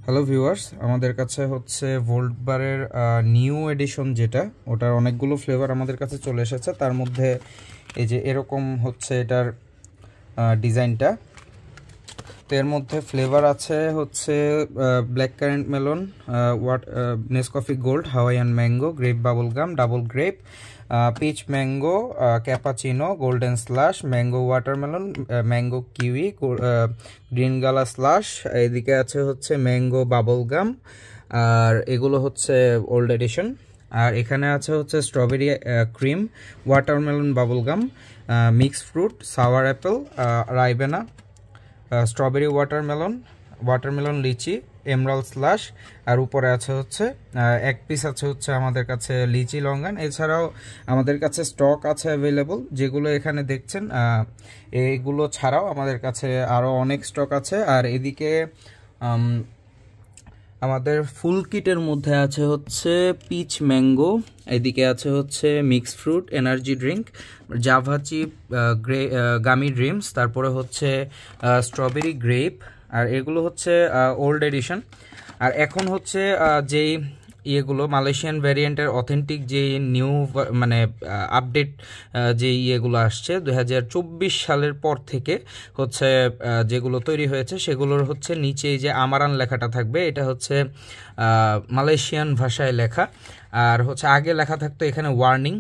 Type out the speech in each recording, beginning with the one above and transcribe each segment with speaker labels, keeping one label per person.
Speaker 1: Hello viewers, আমাদের কাছে হচ্ছে ভোল্ট বারের নিউ এডিশন যেটা, ওটার অনেকগুলো ফ্লেভার আমাদের কাছে চলে এসেছে। তার মধ্যে এই যে এরকম হচ্ছে এটার ডিজাইনটা। তো এর মধ্যে ফ্লেভার আছে হচ্ছে blackcurrant melon, Nescafe gold, Hawaiian mango, grape bubble gum, double grape, peach mango, cappuccino, golden slush, mango watermelon, mango kiwi, green gala slush. এদিকে আছে হচ্ছে ম্যাঙ্গো বাবল গাম, আর এগুলো হচ্ছে ওল্ড এডিশন। আর এখানে আছে হচ্ছে strawberry cream, watermelon bubble gum, mix fruit, sour apple, Ribena, strawberry watermelon lychee, emerald slush. আর উপরে আছে হচ্ছে এক পিস আছে হচ্ছে আমাদের কাছে লিচি লঙ্গান। এছাড়াও আমাদের কাছে স্টক আছে অ্যাভেলেবল, যেগুলো এখানে দেখছেন। এইগুলো ছাড়াও আমাদের কাছে আরও অনেক স্টক আছে। আর এদিকে আমাদের ফুল কিটের মধ্যে আছে হচ্ছে পিচ ম্যাঙ্গো, এদিকে আছে হচ্ছে mix fruit, energy drink, java chip, gummy dreams, তারপরে হচ্ছে স্ট্রবেরি গ্রেপ। আর এগুলো হচ্ছে ওল্ড এডিশন। আর এখন হচ্ছে যেই ইয়েগুলো মালয়েশিয়ান ভ্যারিয়েন্টের অথেন্টিক যে নিউ মানে আপডেট যে ইয়েগুলো আসছে 2024 সালের পর থেকে হচ্ছে যেগুলো তৈরি হয়েছে, সেগুলোর হচ্ছে নিচে যে আমারান লেখাটা থাকবে, এটা হচ্ছে মালয়েশিয়ান ভাষায় লেখা। আর হচ্ছে আগে লেখা থাকতো এখানে ওয়ার্নিং,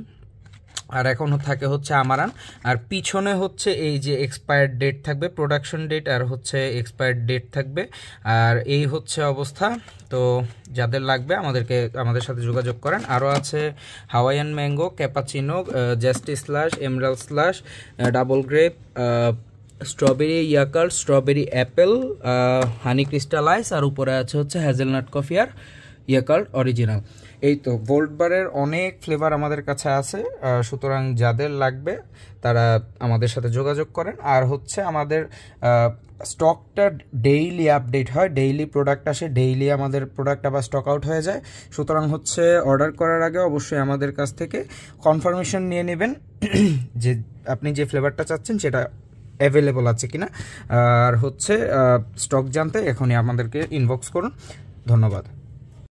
Speaker 1: আর এখন থাকে হচ্ছে আমারান। আর পিছনে হচ্ছে এই যে এক্সপায়ার্ড ডেট থাকবে, প্রোডাকশন ডেট আর হচ্ছে এক্সপায়ার্ড ডেট থাকবে। আর এই হচ্ছে অবস্থা। তো যাদের লাগবে আমাদের সাথে যোগাযোগ করেন। আরও আছে Hawaiian mango, cappuccino, zesty slush, emerald slush, double grape, strawberry ইয়াকার, স্ট্রবেরি অ্যাপেল, হানি ক্রিস্টালাইজ, আর উপরে আছে হচ্ছে হ্যাজেলনাট কফি আর ইয়াকার অরিজিনাল। এই তো ভোল্ট বারের অনেক ফ্লেভার আমাদের কাছে আছে। সুতরাং যাদের লাগবে তারা আমাদের সাথে যোগাযোগ করেন। আর হচ্ছে আমাদের স্টকটা ডেইলি আপডেট হয়, ডেইলি প্রোডাক্ট আসে, ডেইলি আমাদের প্রোডাক্ট আবার স্টক আউট হয়ে যায়। সুতরাং হচ্ছে অর্ডার করার আগে অবশ্যই আমাদের কাছ থেকে কনফার্মেশন নিয়ে নেবেন যে আপনি যে ফ্লেভারটা চাচ্ছেন সেটা অ্যাভেলেবল আছে কিনা। আর হচ্ছে স্টক জানতে এখনই আমাদেরকে ইনবক্স করুন। ধন্যবাদ।